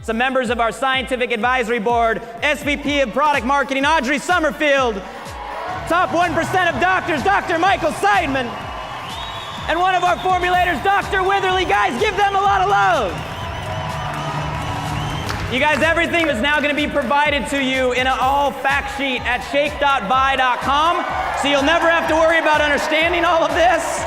some members of our scientific advisory board, SVP of product marketing, Audrey Summerfield, top 1% of doctors, Dr. Michael Seidman, and one of our formulators, Dr. Witherly. Guys, give them a lot of love. You guys, everything is now going to be provided to you in an all fact sheet at shake.buy.com, so you'll never have to worry about understanding all of this.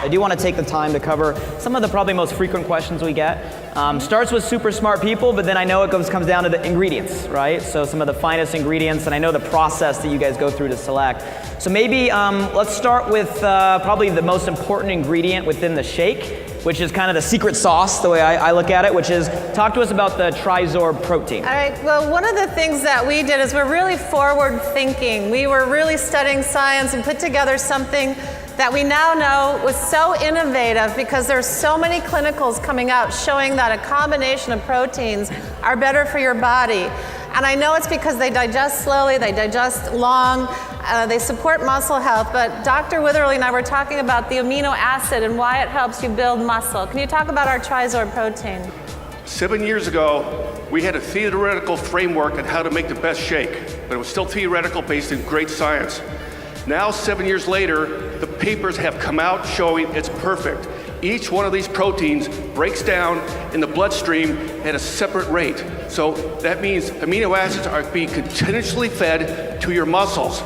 I do want to take the time to cover some of the probably most frequent questions we get. Starts with super smart people, but then I know it comes down to the ingredients, right? So some of the finest ingredients, and I know the process that you guys go through to select. So maybe let's start with probably the most important ingredient within the shake, which is kind of the secret sauce, the way I look at it, which is, talk to us about the Trizorb protein. All right, well, one of the things that we did is we're really forward thinking. We were really studying science and put together something that we now know was so innovative because there's so many clinicals coming out showing that a combination of proteins are better for your body. And I know it's because they digest slowly, they digest long, they support muscle health, but Dr. Witherly and I were talking about the amino acid and why it helps you build muscle. Can you talk about our Trizorb protein? 7 years ago, we had a theoretical framework on how to make the best shake, but it was still theoretical based in great science. Now, 7 years later, the papers have come out showing it's perfect. Each one of these proteins breaks down in the bloodstream at a separate rate. So that means amino acids are being continuously fed to your muscles.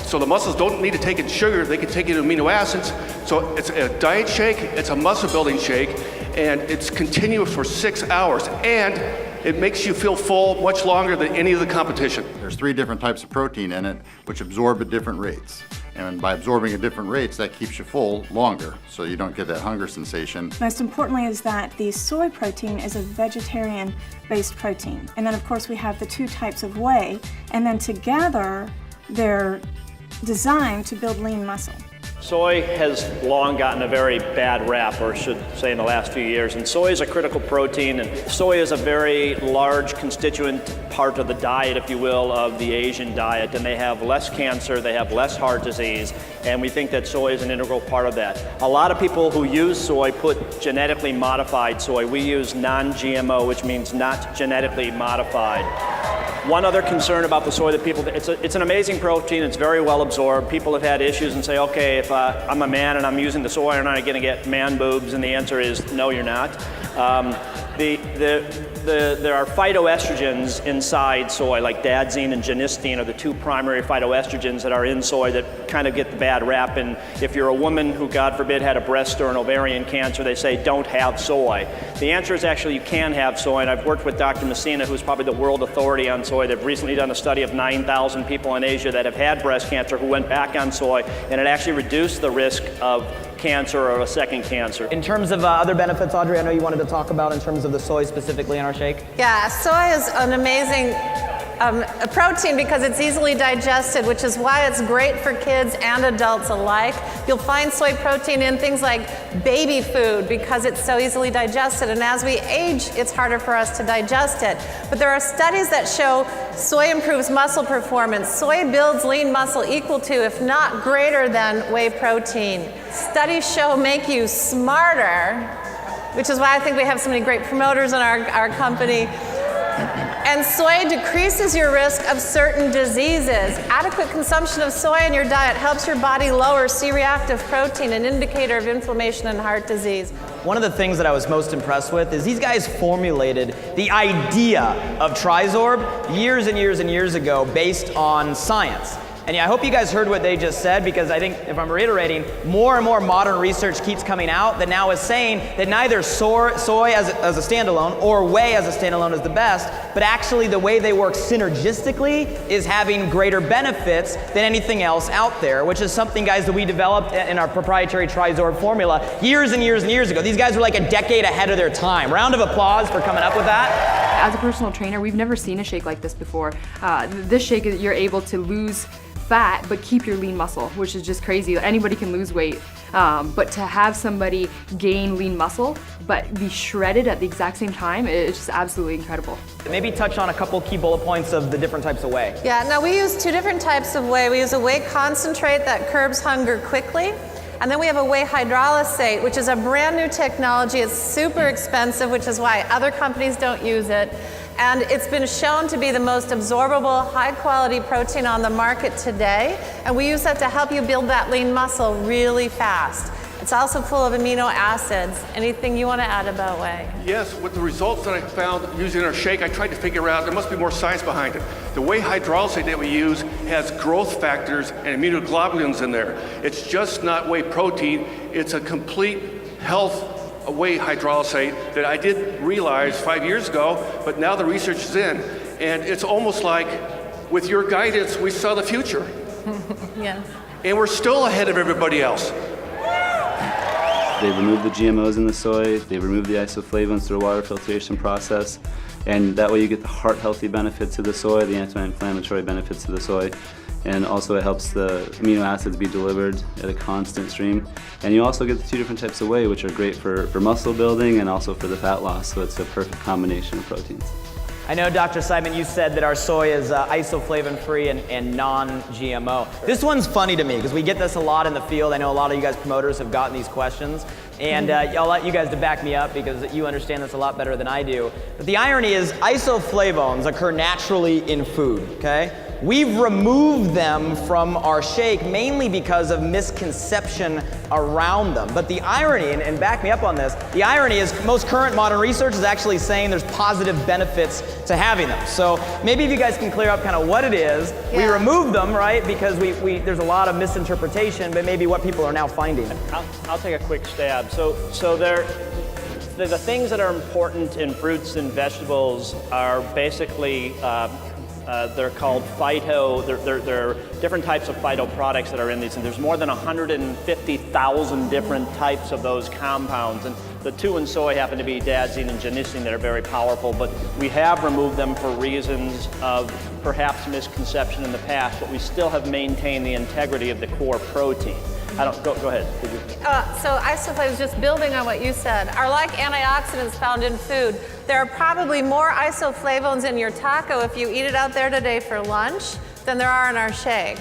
So the muscles don't need to take in sugar, they can take in amino acids. So it's a diet shake, it's a muscle building shake, and it's continuous for 6 hours. And it makes you feel full much longer than any of the competition. There's 3 different types of protein in it, which absorb at different rates. And by absorbing at different rates, that keeps you full longer, so you don't get that hunger sensation. Most importantly is that the soy protein is a vegetarian-based protein. And then of course we have the 2 types of whey, and then together they're designed to build lean muscle. Soy has long gotten a very bad rap, or should say in the last few years, and soy is a critical protein, and soy is a very large constituent part of the diet, if you will, of the Asian diet, and they have less cancer, they have less heart disease, and we think that soy is an integral part of that. A lot of people who use soy put genetically modified soy. We use non-GMO, which means not genetically modified. One other concern about the soy that people, it's an amazing protein, it's very well absorbed. People have had issues and say, okay, if I'm a man and I'm using the soy, am I going to get man boobs? And the answer is no, you're not. There are phytoestrogens inside soy, like dadsine and genistein are the 2 primary phytoestrogens that are in soy that kind of get the bad rap. And if you're a woman who, God forbid, had a breast or an ovarian cancer, they say don't have soy. The answer is actually you can have soy, and I've worked with Dr. Messina, who's probably the world authority on soy. They've recently done a study of 9,000 people in Asia that have had breast cancer who went back on soy, and it actually reduced the risk of cancer or a second cancer. In terms of other benefits, Audrey, I know you wanted to talk about in terms of the soy specifically in our shake. Yeah, soy is an amazing a protein because it's easily digested, which is why it's great for kids and adults alike. You'll find soy protein in things like baby food because it's so easily digested, and as we age, it's harder for us to digest it. But there are studies that show soy improves muscle performance. Soy builds lean muscle equal to, if not greater than, whey protein. Studies show make you smarter, which is why I think we have so many great promoters in our company. And soy decreases your risk of certain diseases. Adequate consumption of soy in your diet helps your body lower C-reactive protein, an indicator of inflammation and heart disease. One of the things that I was most impressed with is these guys formulated the idea of Trizorb years and years and years ago based on science. And yeah, I hope you guys heard what they just said, because I think, if I'm reiterating, more and more modern research keeps coming out that now is saying that neither soy as a standalone or whey as a standalone is the best, but actually the way they work synergistically is having greater benefits than anything else out there, which is something, guys, that we developed in our proprietary Trizorb formula years and years and years ago. These guys were like a decade ahead of their time. Round of applause for coming up with that. As a personal trainer, we've never seen a shake like this before. This shake, you're able to lose fat but keep your lean muscle, which is just crazy. Anybody can lose weight, but to have somebody gain lean muscle but be shredded at the exact same time, it's just absolutely incredible. Maybe touch on a couple key bullet points of the different types of whey. Yeah, now we use 2 different types of whey. We use a whey concentrate that curbs hunger quickly, and then we have a whey hydrolysate, which is a brand new technology. It's super expensive, which is why other companies don't use it. And it's been shown to be the most absorbable, high-quality protein on the market today. And we use that to help you build that lean muscle really fast. It's also full of amino acids. Anything you want to add about whey? Yes, with the results that I found using our shake, I tried to figure out there must be more science behind it. The whey hydrolysate that we use has growth factors and immunoglobulins in there. It's just not whey protein, it's a complete health whey hydrolysate that I didn't realize 5 years ago, but now the research is in. And it's almost like, with your guidance, we saw the future. Yes. And we're still ahead of everybody else. They removed the GMOs in the soy, they removed the isoflavones through a water filtration process, and that way you get the heart-healthy benefits of the soy, the anti-inflammatory benefits of the soy, and also it helps the amino acids be delivered at a constant stream. And you also get the two different types of whey, which are great for muscle building and also for the fat loss, so it's a perfect combination of proteins. I know, Dr. Simon, you said that our soy is isoflavin-free and non-GMO. This one's funny to me because we get this a lot in the field. I know a lot of you guys promoters have gotten these questions. And I'll let you guys to back me up because you understand this a lot better than I do. But the irony is isoflavones occur naturally in food, okay? We've removed them from our shake mainly because of misconception around them. But the irony, and back me up on this, the irony is most current modern research is actually saying there's positive benefits to having them. So maybe if you guys can clear up kind of what it is. Yeah. We removed them, right, because there's a lot of misinterpretation, but maybe what people are now finding. I'll take a quick stab. So the things that are important in fruits and vegetables are basically they're called phyto. There are different types of phyto products that are in these, and there's more than 150,000 different types of those compounds. And the two in soy happen to be dazzine and genistein that are very powerful, but we have removed them for reasons of perhaps misconception in the past, but we still have maintained the integrity of the core protein. Go ahead. So isoflavones, just building on what you said, are like antioxidants found in food. There are probably more isoflavones in your taco if you eat it out there today for lunch than there are in our shake.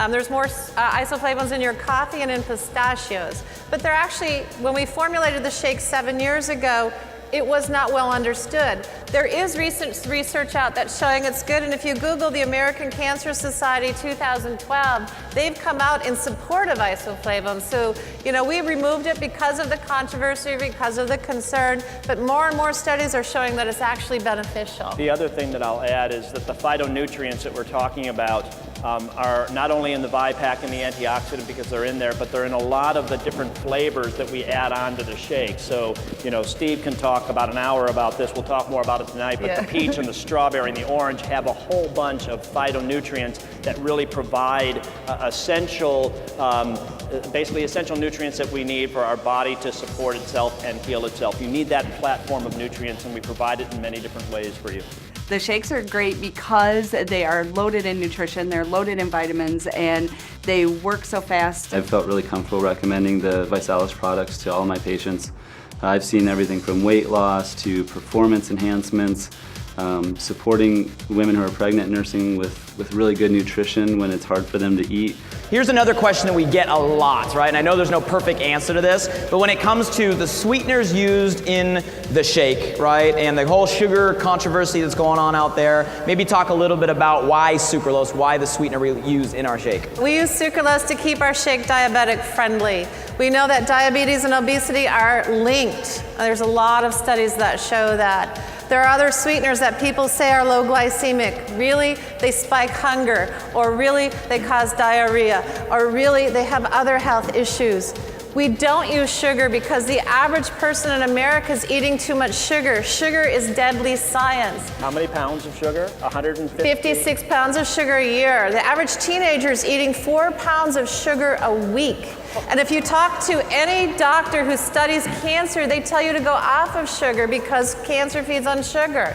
There's more isoflavones in your coffee and in pistachios. But they're actually, when we formulated the shake 7 years ago, it was not well understood. There is recent research out that's showing it's good, and if you Google the American Cancer Society 2012, they've come out in support of isoflavones. So, we removed it because of the controversy, because of the concern, but more and more studies are showing that it's actually beneficial. The other thing that I'll add is that the phytonutrients that we're talking about are not only in the ViPack and the antioxidant because they're in there, but they're in a lot of the different flavors that we add on to the shake. So, Steve can talk about an hour about this. We'll talk more about it tonight, but the peach and the strawberry and the orange have a whole bunch of phytonutrients that really provide basically essential nutrients that we need for our body to support itself and heal itself. You need that platform of nutrients, and we provide it in many different ways for you. The shakes are great because they are loaded in nutrition, they're loaded in vitamins, and they work so fast. I've felt really comfortable recommending the ViSalis products to all my patients. I've seen everything from weight loss to performance enhancements, supporting women who are pregnant, nursing with really good nutrition when it's hard for them to eat. Here's another question that we get a lot, right? And I know there's no perfect answer to this, but when it comes to the sweeteners used in the shake, right, and the whole sugar controversy that's going on out there, maybe talk a little bit about why sucralose, why the sweetener we use in our shake. We use sucralose to keep our shake diabetic friendly. We know that diabetes and obesity are linked. There's a lot of studies that show that. There are other sweeteners that people say are low glycemic. Really, they spike hunger, or really, they cause diarrhea, or really, they have other health issues. We don't use sugar because the average person in America is eating too much sugar. Sugar is deadly science. How many pounds of sugar? 150? 56 pounds of sugar a year. The average teenager is eating 4 pounds of sugar a week. And if you talk to any doctor who studies cancer, they tell you to go off of sugar because cancer feeds on sugar.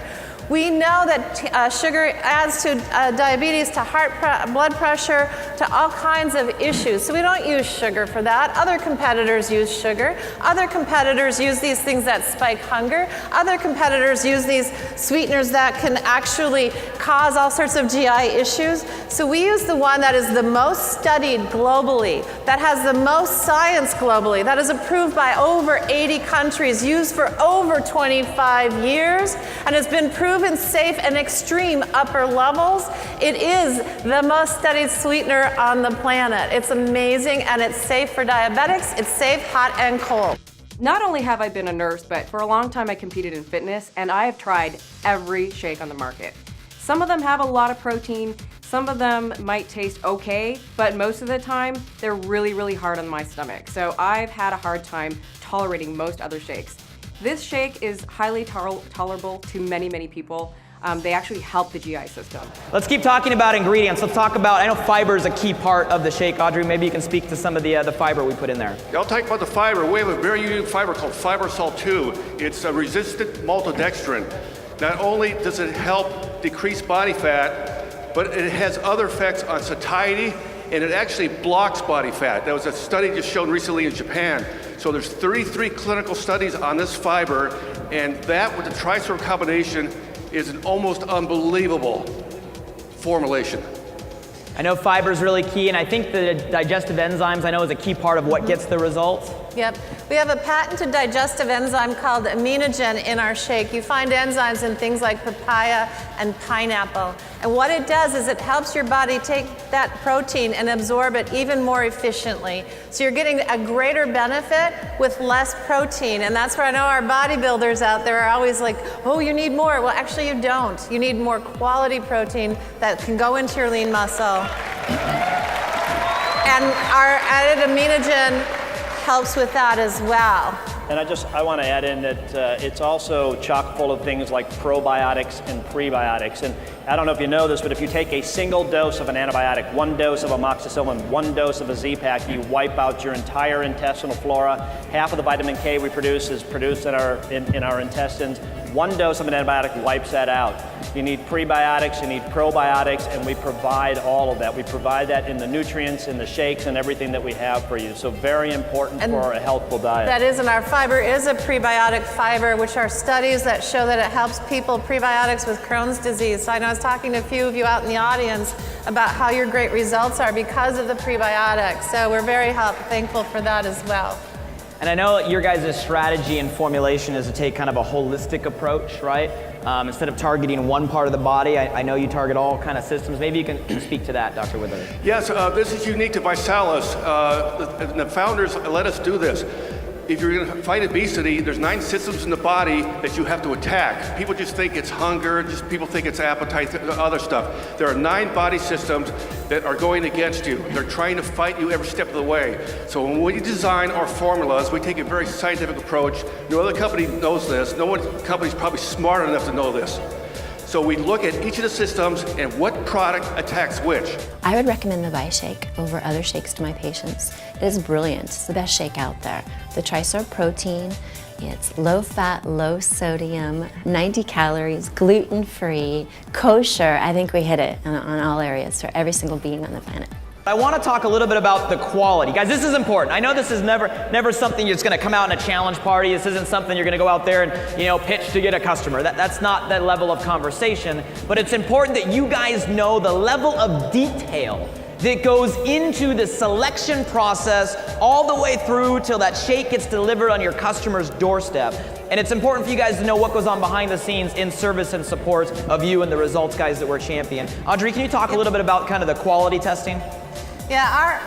We know that sugar adds to diabetes, to blood pressure, to all kinds of issues. So we don't use sugar for that. Other competitors use sugar. Other competitors use these things that spike hunger. Other competitors use these sweeteners that can actually cause all sorts of GI issues. So we use the one that is the most studied globally, that has the most science globally, that is approved by over 80 countries, used for over 25 years, and has been proven proven safe and extreme upper levels. It is the most studied sweetener on the planet. It's amazing, and it's safe for diabetics. It's safe hot and cold. Not only have I been a nurse, but for a long time I competed in fitness, and I have tried every shake on the market. Some of them have a lot of protein, some of them might taste okay, but most of the time they're really, really hard on my stomach. So I've had a hard time tolerating most other shakes. This shake is highly tolerable to many, many people. They actually help the GI system. Let's keep talking about ingredients. Let's talk about, I know fiber is a key part of the shake. Audrey, maybe you can speak to some of the fiber we put in there. I'll talk about the fiber. We have a very unique fiber called Fibersol 2. It's a resistant maltodextrin. Not only does it help decrease body fat, but it has other effects on satiety, and it actually blocks body fat. That was a study just shown recently in Japan. So there's 33 clinical studies on this fiber, and that with the TriSorb combination is an almost unbelievable formulation. I know fiber is really key, and I think the digestive enzymes I know is a key part of what gets the results. Yep. We have a patented digestive enzyme called aminogen in our shake. You find enzymes in things like papaya and pineapple. And what it does is it helps your body take that protein and absorb it even more efficiently. So you're getting a greater benefit with less protein. And that's where I know our bodybuilders out there are always like, oh, you need more. Well, actually you don't. You need more quality protein that can go into your lean muscle. And our added aminogen helps with that as well. And I want to add in that it's also chock full of things like probiotics and prebiotics. And I don't know if you know this, but if you take a single dose of an antibiotic, 1 dose of amoxicillin, 1 dose of a Z-Pak, you wipe out your entire intestinal flora. Half of the vitamin K we produce is produced in our intestines. 1 dose of an antibiotic wipes that out. You need prebiotics, you need probiotics, and we provide all of that. We provide that in the nutrients, in the shakes, and everything that we have for you. So very important for a healthful diet. That is, and our fiber is a prebiotic fiber, which are studies that show that it helps people prebiotics with Crohn's disease. So I know I was talking to a few of you out in the audience about how your great results are because of the prebiotics. So we're very thankful for that as well. And I know your guys' strategy and formulation is to take kind of a holistic approach, right? Instead of targeting one part of the body, I know you target all kind of systems. Maybe you can speak to that, Dr. Wither. Yes, this is unique to ViSalus. The founders let us do this. If you're going to fight obesity, there's 9 systems in the body that you have to attack. People just think it's hunger, people think it's appetite, other stuff. There are 9 body systems that are going against you. They're trying to fight you every step of the way. So when we design our formulas, we take a very scientific approach. No other company knows this. No one company is probably smart enough to know this. So we look at each of the systems and what product attacks which. I would recommend the ViShake over other shakes to my patients. It is brilliant. It's the best shake out there. The TriSorb protein, it's low fat, low sodium, 90 calories, gluten-free, kosher. I think we hit it on all areas for every single being on the planet. I want to talk a little bit about the quality. Guys, this is important. I know this is never something that's going to come out in a challenge party. This isn't something you're going to go out there and pitch to get a customer. That's not that level of conversation. But it's important that you guys know the level of detail that goes into the selection process all the way through till that shake gets delivered on your customer's doorstep. And it's important for you guys to know what goes on behind the scenes in service and support of you and the results guys that we're championing. Audrey, can you talk a little bit about kind of the quality testing? Yeah,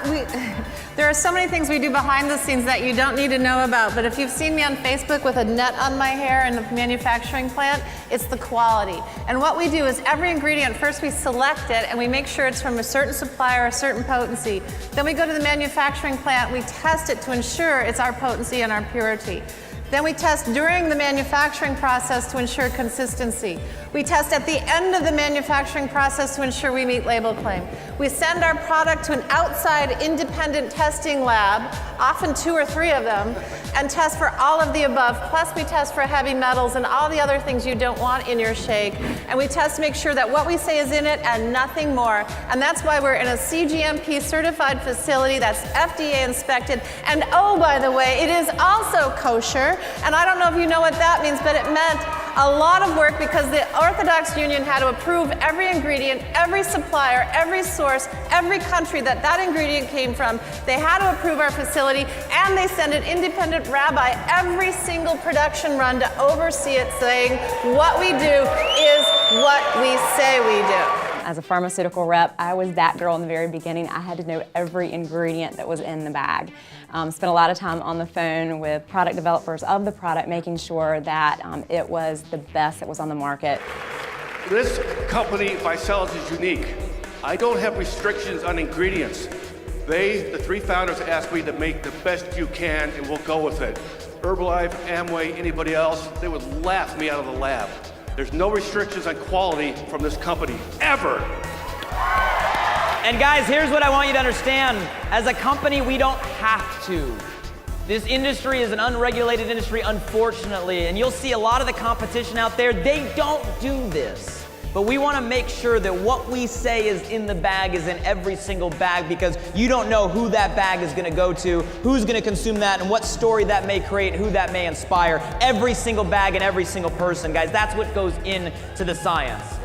there are so many things we do behind the scenes that you don't need to know about, but if you've seen me on Facebook with a net on my hair in the manufacturing plant, it's the quality. And what we do is every ingredient, first we select it and we make sure it's from a certain supplier, a certain potency. Then we go to the manufacturing plant, we test it to ensure it's our potency and our purity. Then we test during the manufacturing process to ensure consistency. We test at the end of the manufacturing process to ensure we meet label claim. We send our product to an outside independent testing lab, often 2 or 3 of them, and test for all of the above. Plus we test for heavy metals and all the other things you don't want in your shake. And we test to make sure that what we say is in it and nothing more. And that's why we're in a CGMP certified facility that's FDA inspected. And oh, by the way, it is also kosher. And I don't know if you know what that means, but it meant a lot of work because the Orthodox Union had to approve every ingredient, every supplier, every source, every country that that ingredient came from. They had to approve our facility, and they sent an independent rabbi every single production run to oversee it, saying what we do is what we say we do. As a pharmaceutical rep, I was that girl in the very beginning. I had to know every ingredient that was in the bag. Spent a lot of time on the phone with product developers of the product, making sure that it was the best that was on the market. This company, ViShake, is unique. I don't have restrictions on ingredients. They, the three founders, asked me to make the best you can, and we'll go with it. Herbalife, Amway, anybody else, they would laugh me out of the lab. There's no restrictions on quality from this company, ever. And guys, here's what I want you to understand. As a company, we don't have to. This industry is an unregulated industry, unfortunately, and you'll see a lot of the competition out there, they don't do this. But we want to make sure that what we say is in the bag is in every single bag, because you don't know who that bag is going to go to, who's going to consume that, and what story that may create, who that may inspire. Every single bag and every single person, guys, that's what goes into the science.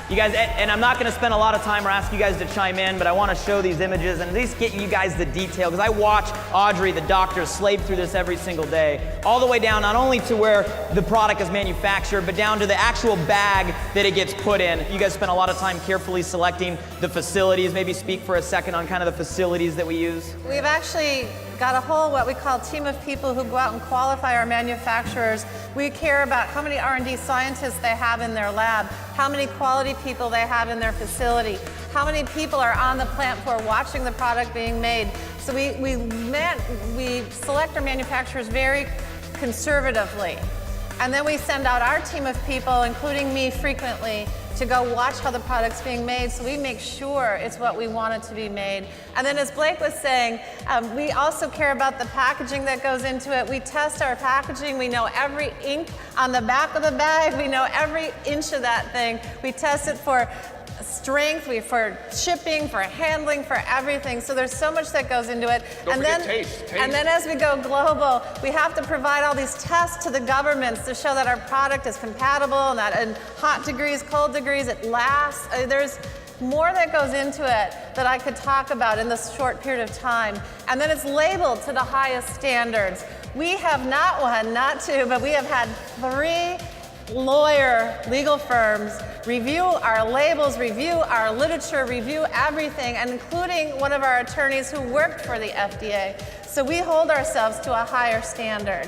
You guys, and I'm not going to spend a lot of time or ask you guys to chime in, but I want to show these images and at least get you guys the detail, because I watch Audrey, the doctor, slave through this every single day, all the way down not only to where the product is manufactured, but down to the actual bag that it gets put in. You guys spend a lot of time carefully selecting the facilities. Maybe speak for a second on kind of the facilities that we use. We've actually got a whole, what we call, team of people who go out and qualify our manufacturers. We care about how many R&D scientists they have in their lab, how many quality people they have in their facility, how many people are on the plant floor watching the product being made. So we select our manufacturers very conservatively. And then we send out our team of people, including me frequently, to go watch how the product's being made, so we make sure it's what we want it to be made. And then, as Blake was saying, we also care about the packaging that goes into it. We test our packaging. We know every ink on the back of the bag. We know every inch of that thing. We test it for strength, for shipping, for handling, for everything. So there's so much that goes into it. Don't and forget then, taste. And then as we go global, we have to provide all these tests to the governments to show that our product is compatible and that in hot degrees, cold degrees, it lasts. There's more that goes into it that I could talk about in this short period of time. And then it's labeled to the highest standards. We have not one, not two, but we have had 3 legal firms review our labels, review our literature, review everything, and including one of our attorneys who worked for the FDA. So we hold ourselves to a higher standard.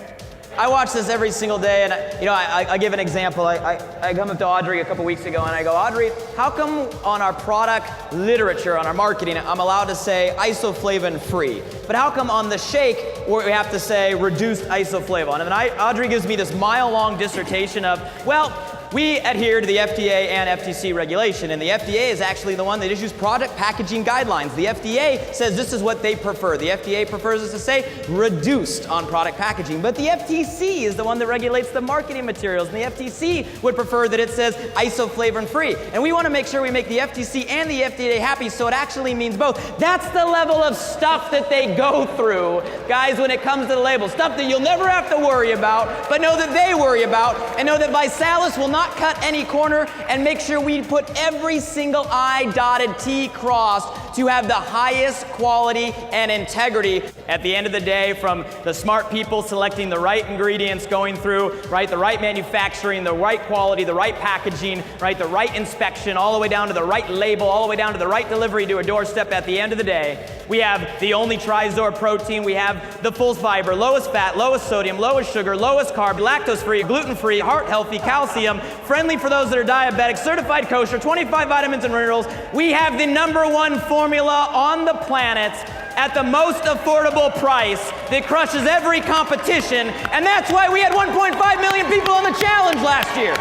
I watch this every single day, and I give an example. I come up to Audrey a couple weeks ago, and I go, Audrey, how come on our product literature, on our marketing, I'm allowed to say isoflavin free, but how come on the shake we have to say reduced isoflavon? And then Audrey gives me this mile-long dissertation of, well, we adhere to the FDA and FTC regulation, and the FDA is actually the one that issues product packaging guidelines. The FDA says this is what they prefer. The FDA prefers us to say reduced on product packaging, but the FTC is the one that regulates the marketing materials, and the FTC would prefer that it says isoflavin free. And we want to make sure we make the FTC and the FDA happy, so it actually means both. That's the level of stuff that they go through, guys, when it comes to the label. Stuff that you'll never have to worry about, but know that they worry about, and know that ViShake will not cut any corner, and make sure we put every single I dotted, T crossed to have the highest quality and integrity. At the end of the day, from the smart people selecting the right ingredients, going through, right, the right manufacturing, the right quality, the right packaging, right, the right inspection, all the way down to the right label, all the way down to the right delivery to a doorstep. At the end of the day, we have the only Trizor protein, we have the full fiber, lowest fat, lowest sodium, lowest sugar, lowest carb, lactose-free, gluten-free, heart-healthy, calcium, friendly for those that are diabetic, certified kosher, 25 vitamins and minerals. We have the #1 formula on the planet at the most affordable price that crushes every competition, and that's why we had 1.5 million people on the challenge last year.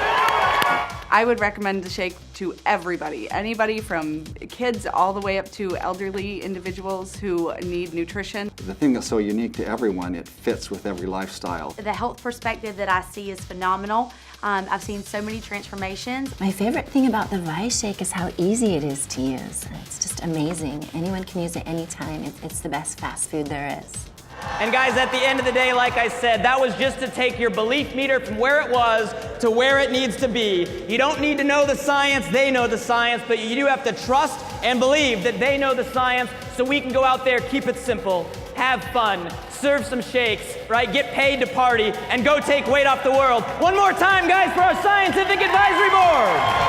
I would recommend the shake to everybody, anybody from kids all the way up to elderly individuals who need nutrition. The thing that's so unique to everyone, it fits with every lifestyle. The health perspective that I see is phenomenal. I've seen so many transformations. My favorite thing about the ViShake is how easy it is to use. It's just amazing. Anyone can use it anytime. It's the best fast food there is. And guys, at the end of the day, like I said, that was just to take your belief meter from where it was to where it needs to be. You don't need to know the science, they know the science, but you do have to trust and believe that they know the science so we can go out there, keep it simple, have fun, serve some shakes, right? Get paid to party, and go take weight off the world. One more time, guys, for our Scientific Advisory Board.